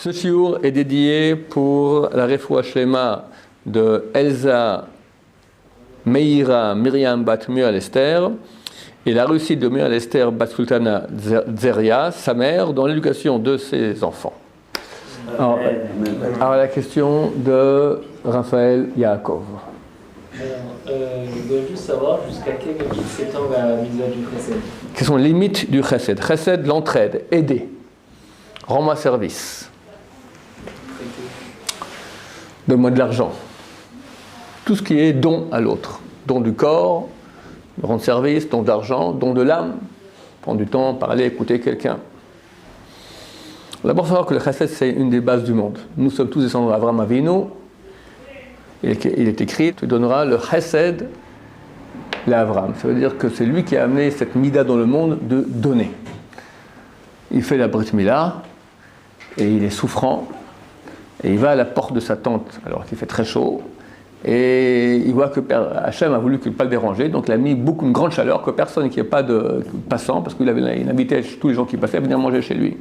Ce shiur est dédié pour la refoua shlema de Elsa Meira Myriam Bat Mual Esther et la réussite de Mual Esther Bat Sultana Zeria, sa mère, dans l'éducation de ses enfants. Alors la question de Raphaël Yaakov. Je voudrais juste savoir jusqu'à quel limite s'étend la mitzvah du chesed. Quelles sont les limites du chesed? Chesed, l'entraide, aider, rends-moi service, donne-moi de l'argent. Tout ce qui est don à l'autre, don du corps, rendre service, don d'argent, don de l'âme, prendre du temps, parler, écouter quelqu'un. D'abord, il faut savoir que le chesed, c'est une des bases du monde. Nous sommes tous descendants d'Avraham Avinu. Il est écrit, tu donneras le chesed à Avraham. Ça veut dire que c'est lui qui a amené cette mida dans le monde de donner. Il fait la brit milah, et il est souffrant, et il va à la porte de sa tante, alors qu'il fait très chaud, et il voit que Hachem a voulu ne pas le déranger, donc il a mis une grande chaleur, que personne qui n'est pas de passant, parce qu'il invitait tous les gens qui passaient à venir manger chez lui.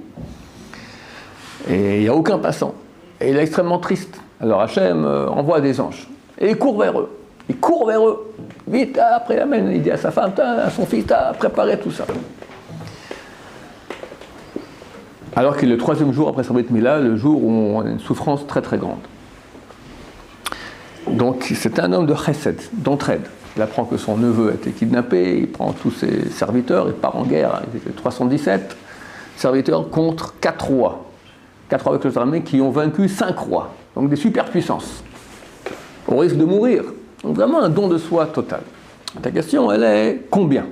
Et il n'y a aucun passant. Et il est extrêmement triste. Alors Hachem envoie des anges. Et il court vers eux. Il court vers eux. Vite, après il dit à sa femme, à son fils, t'as préparé tout ça. Alors qu'il est le 3e jour après sa brit milah, le jour où on a une souffrance très très grande. Donc c'est un homme de chesed, d'entraide. Il apprend que son neveu a été kidnappé, il prend tous ses serviteurs, il part en guerre. Il était 317 serviteurs contre 4 rois. 4 rois avec leurs armées qui ont vaincu 5 rois. Donc des superpuissances. Au risque de mourir. Donc vraiment un don de soi total. Ta question, elle est combien?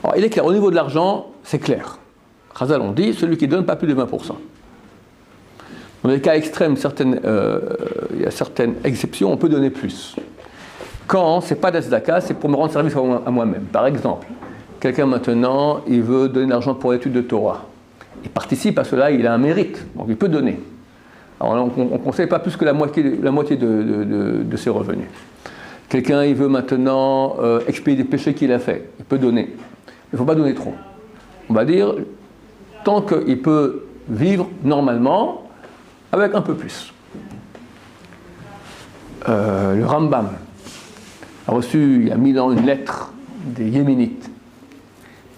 Alors il est clair, au niveau de l'argent, c'est clair. Chazal on dit, celui qui donne pas plus de 20%. Dans les cas extrêmes, il y a certaines exceptions, on peut donner plus. Quand c'est pas d'asdaka, c'est pour me rendre service à moi-même. Par exemple, quelqu'un maintenant, il veut donner de l'argent pour l'étude de Torah. Il participe à cela, il a un mérite, donc il peut donner. Alors on ne conseille pas plus que la moitié de ses revenus. Quelqu'un, il veut maintenant expier des péchés qu'il a fait, il peut donner. Il ne faut pas donner trop. On va dire, tant qu'il peut vivre normalement, avec un peu plus. Le Rambam a reçu il y a 1000 ans une lettre des Yéménites.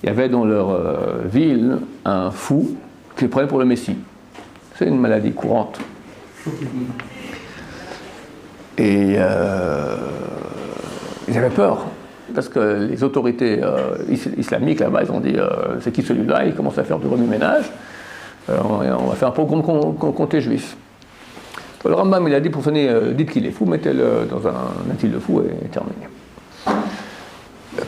Il y avait dans leur ville un fou qui les prenait pour le Messie. C'est une maladie courante. Et ils avaient peur, parce que les autorités islamiques là-bas, ils ont dit c'est qui celui-là? Il commence à faire du remue-ménage. On va faire un pogrom contre les juifs. Le Rambam, il a dit, pour finir, dites qu'il est fou, mettez-le dans un asile de fou et terminé.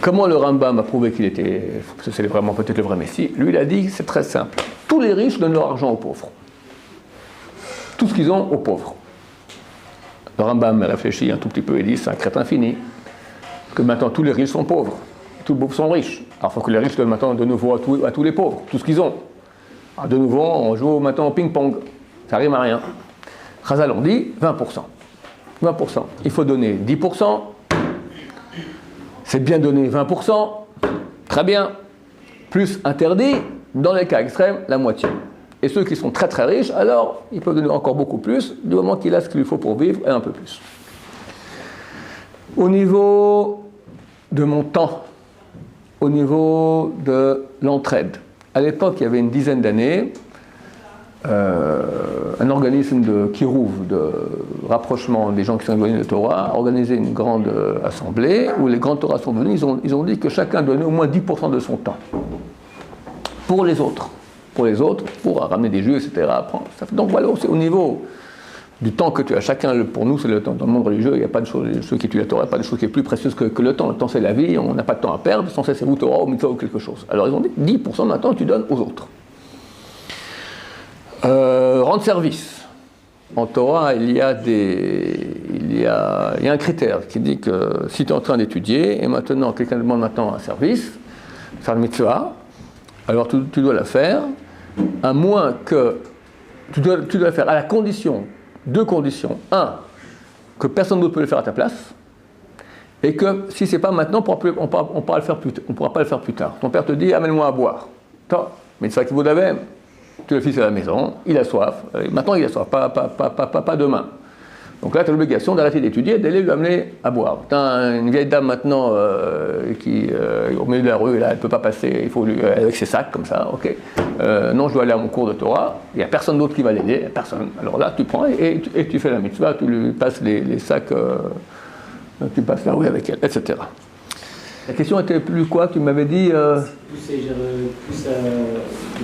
Comment le Rambam a prouvé qu'il était, c'est vraiment peut-être le vrai Messie? Lui, il a dit, c'est très simple. Tous les riches donnent leur argent aux pauvres. Tout ce qu'ils ont aux pauvres. Le Rambam a réfléchi un tout petit peu et dit, c'est un crétin fini. Que maintenant, tous les riches sont pauvres. Tous les pauvres sont riches. Alors, il faut que les riches donnent maintenant de nouveau à tous les pauvres, tout ce qu'ils ont. Alors, de nouveau, on joue maintenant au ping-pong. Ça rime à rien. Chazal, on dit 20%. 20%. Il faut donner 10%. C'est bien donner 20%, très bien, plus interdit, dans les cas extrêmes, la moitié. Et ceux qui sont très très riches, alors, ils peuvent donner encore beaucoup plus, du moment qu'il a ce qu'il lui faut pour vivre, et un peu plus. Au niveau de mon temps, au niveau de l'entraide, à l'époque, il y avait une dizaine d'années, un organisme de kirouv, de rapprochement des gens qui sont éloignés de Torah, a organisé une grande assemblée où les grands Torahs sont venus. Ils ont dit que chacun donnait au moins 10% de son temps pour les autres, pour ramener des jeux, etc. Donc voilà, c'est au niveau du temps que tu as. Chacun, pour nous, c'est le temps. Dans le monde religieux, il n'y a pas de chose, ceux qui étudient la Torah, il n'y a pas de chose qui est plus précieuse que le temps. Le temps, c'est la vie, on n'a pas de temps à perdre, sans cesse c'est vous Torah ou mitzvah ou quelque chose. Alors ils ont dit 10% maintenant tu donnes aux autres. Rendre service. En Torah, il y a un critère qui dit que si tu es en train d'étudier et maintenant quelqu'un demande maintenant un service, faire le mitzvah, alors tu dois la faire, à moins que tu dois la faire à la condition, 2 conditions. 1, que personne d'autre peut le faire à ta place, et que si c'est pas maintenant, on pourra pas le faire plus tard. Ton père te dit amène-moi à boire. Mitzvah qui vaut d'avem. Tu le files à la maison, il a soif, maintenant il a soif, pas demain. Donc là, tu as l'obligation d'arrêter d'étudier et d'aller lui amener à boire. Tu as une vieille dame maintenant qui, au milieu de la rue, là, elle ne peut pas passer, il faut lui, avec ses sacs comme ça, ok. Non, je dois aller à mon cours de Torah, il n'y a personne d'autre qui va l'aider, personne. Alors là, tu prends et tu fais la mitzvah, tu lui passes les sacs, tu passes la rue avec elle, etc. La question était plus quoi? Tu m'avais dit. Plus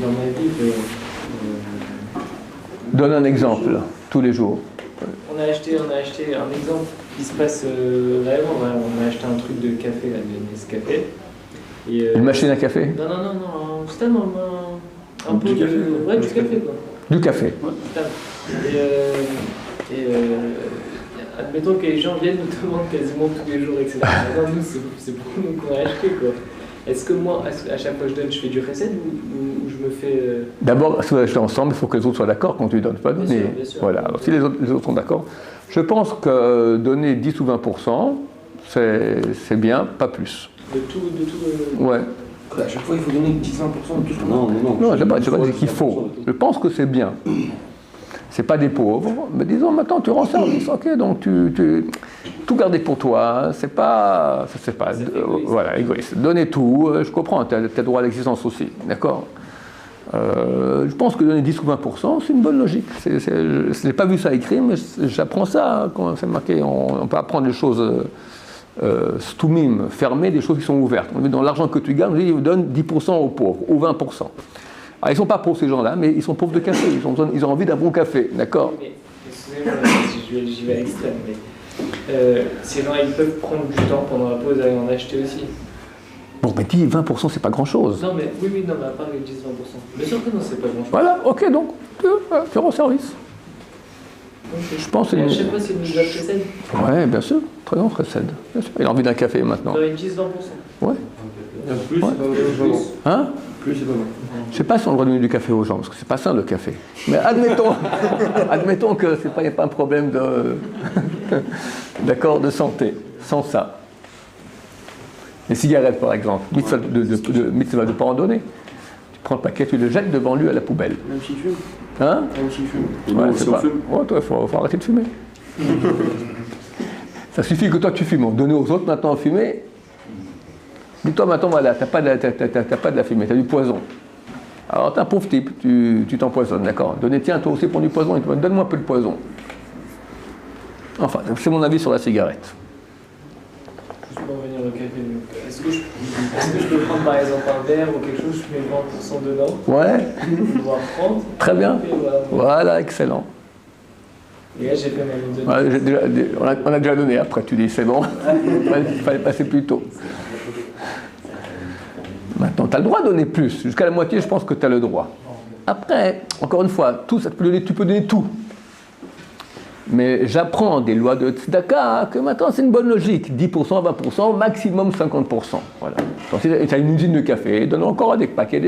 dans ma vie Donne un exemple, tous les jours. On a acheté un exemple qui se passe réellement. On a acheté un truc de café, là, de Nescafé. Une machine à café? Non, c'était un peu du café. Ouais, du café quoi. Du café. Admettons que les gens viennent nous demander quasiment tous les jours, etc. Non, nous, c'est pour nous qu'on a acheté quoi. Est-ce que moi, à chaque fois que je donne, je fais du recette ou je me fais. D'abord, si vous achetez ensemble, il faut que les autres soient d'accord quand tu ne donnes pas donner. Bien sûr. Voilà. Alors, si les autres sont d'accord, je pense que donner 10 ou 20%, c'est bien, pas plus. De tout. Ouais. À chaque fois, il faut donner 10-20% de tout. Non. Non, je ne sais pas dire qu'il faut. Je pense que c'est bien. C'est pas des pauvres, mais disons maintenant tu rends service, ok, donc tu tout garder pour toi, c'est pas voilà, égoïste. Donner tout, je comprends, tu as droit à l'existence aussi, d'accord. Je pense que donner 10 ou 20%, c'est une bonne logique. Je n'ai pas vu ça écrit, mais j'apprends ça quand c'est marqué. On peut apprendre des choses stumim, fermées, des choses qui sont ouvertes. On dit dans l'argent que tu gagnes, on dit donne 10% aux pauvres ou 20%. Alors, ils ne sont pas pauvres ces gens-là, mais ils sont pauvres de café, ils ont envie d'un bon café, d'accord. Mais, excusez-moi, si j'y vais à l'extrême, mais ces gens ils peuvent prendre du temps pendant la pause et en acheter aussi. Bon, mais 10-20%, c'est pas grand-chose. Non, mais oui, non, mais à part les 10-20%. Bien sûr que non, c'est pas grand-chose. Voilà, ok, donc tu rends service. Okay. Je pense que à chaque fois, c'est une mise à précède. Oui, bien sûr, très bien, précède. Bien sûr. Il a envie d'un café maintenant. Vous avez 10-20%. Ouais. Plus, ouais. C'est pas bon. Hein? Plus, c'est pas bon. Je ne sais pas si on a le droit de donner du café aux gens, parce que c'est pas sain le café. Mais admettons que il n'y a pas un problème d'accord, de santé, sans ça. Les cigarettes, par exemple, mitzvah de ne pas en donner. Tu prends le paquet, tu le jettes devant lui à la poubelle. Même s'il fume. Hein? Même s'il fume. Ouais, c'est pas... Ouais, toi, il faut arrêter de fumer. Ça suffit que toi tu fumes. Donner aux autres maintenant à fumer. Dis-toi maintenant, voilà, t'as pas de la fumée, tu as du poison. Alors t'es un pauvre type, tu t'empoisonnes, d'accord. Donnez, tiens, toi aussi pour du poison, donne-moi un peu de poison. Enfin, c'est mon avis sur la cigarette. Juste pour revenir au café, est-ce que je peux prendre par exemple un verre ou quelque chose, je mets 20% dedans? Ouais. Voire 30. Très bien. Voilà, excellent. Et là, j'ai fait ma mise de on a déjà donné, après tu dis c'est bon, il fallait passer plus tôt. Maintenant, tu as le droit de donner plus. Jusqu'à la moitié, je pense que tu as le droit. Après, encore une fois, tout ça, tu peux donner tout. Mais j'apprends des lois de Tzedaka que maintenant, c'est une bonne logique. 10%, 20%, maximum 50%. Voilà. Donc, si tu as une usine de café, donne encore des paquets,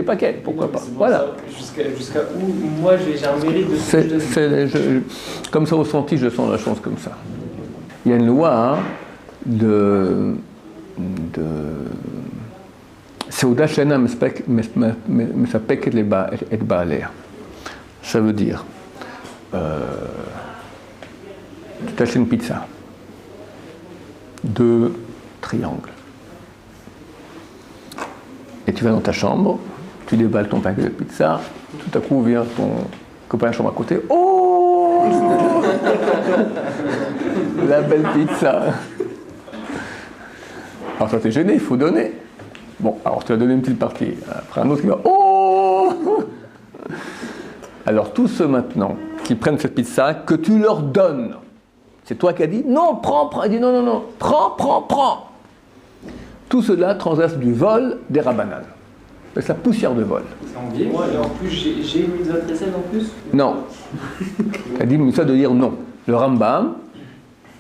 pourquoi pas. Voilà. Jusqu'à où, moi, j'ai un mérite de ce que je donne. Comme ça, au senti, je sens la chose comme ça. Il y a une loi de Seuda shena mesapeket et baalea. Ça veut dire, tu t'achètes une pizza, 2 triangles, et tu vas dans ta chambre, tu déballes ton paquet de pizza, tout à coup vient ton copain de chambre à côté, oh la belle pizza. Alors toi t'es gêné, il faut donner. Bon, alors tu vas donner une petite partie. Après un autre qui va oh. Alors tous ceux maintenant qui prennent cette pizza, que tu leur donnes. C'est toi qui as dit non, prends. Il dit non, prends. Tout cela transgresse du vol des rabbanan. C'est la poussière de vol. C'est en vie. Ouais, et en plus j'ai une mise à précède en plus. Non. Tu as dit une fois de dire non. Le Rambam,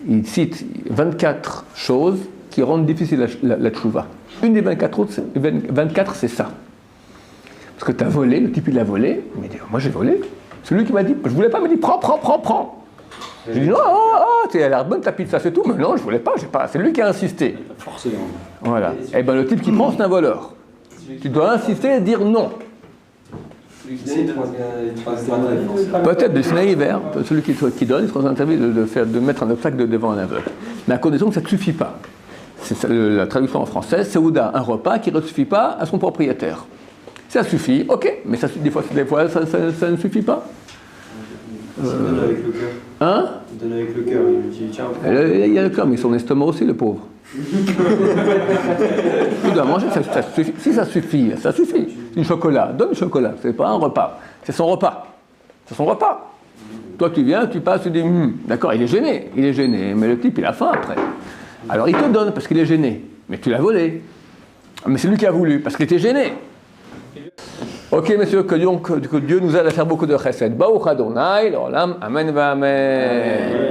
il cite 24 choses qui rendent difficile la tchouva. Une des 24, c'est ça. Parce que tu as volé, le type il a volé, il m'a dit, moi j'ai volé. Celui qui m'a dit, je voulais pas, m'a dit, prends. J'ai dit, non, elle a l'air bonne ta pizza, c'est tout, mais non, je voulais pas, c'est lui qui a insisté. Forcément. Voilà. Et bien le type qui prend, c'est un voleur. Tu dois insister et dire non. Peut-être de Sinaï hiver, celui qui donne, il sera interdit de mettre un obstacle devant un aveugle. Mais à condition que ça ne suffit pas. La traduction en français, Seouda, un repas qui ne suffit pas à son propriétaire. Ça suffit, ok, mais des fois ça ne suffit pas. Donne avec le cœur. Hein? Donne avec le cœur, il dit tiens. Il y a le cœur, mais son estomac aussi, le pauvre. Tu dois manger, ça suffit. Si ça suffit, ça suffit. Du chocolat, donne du chocolat, c'est pas un repas, c'est son repas. C'est son repas. Toi tu viens, tu passes, tu dis, d'accord, il est gêné, mais le type il a faim après. Alors il te donne parce qu'il est gêné, mais tu l'as volé. Mais c'est lui qui a voulu, parce qu'il était gêné. Ok, messieurs, que Dieu nous aide à faire beaucoup de chesed. Baruch Adonai, l'olam, amen va amen.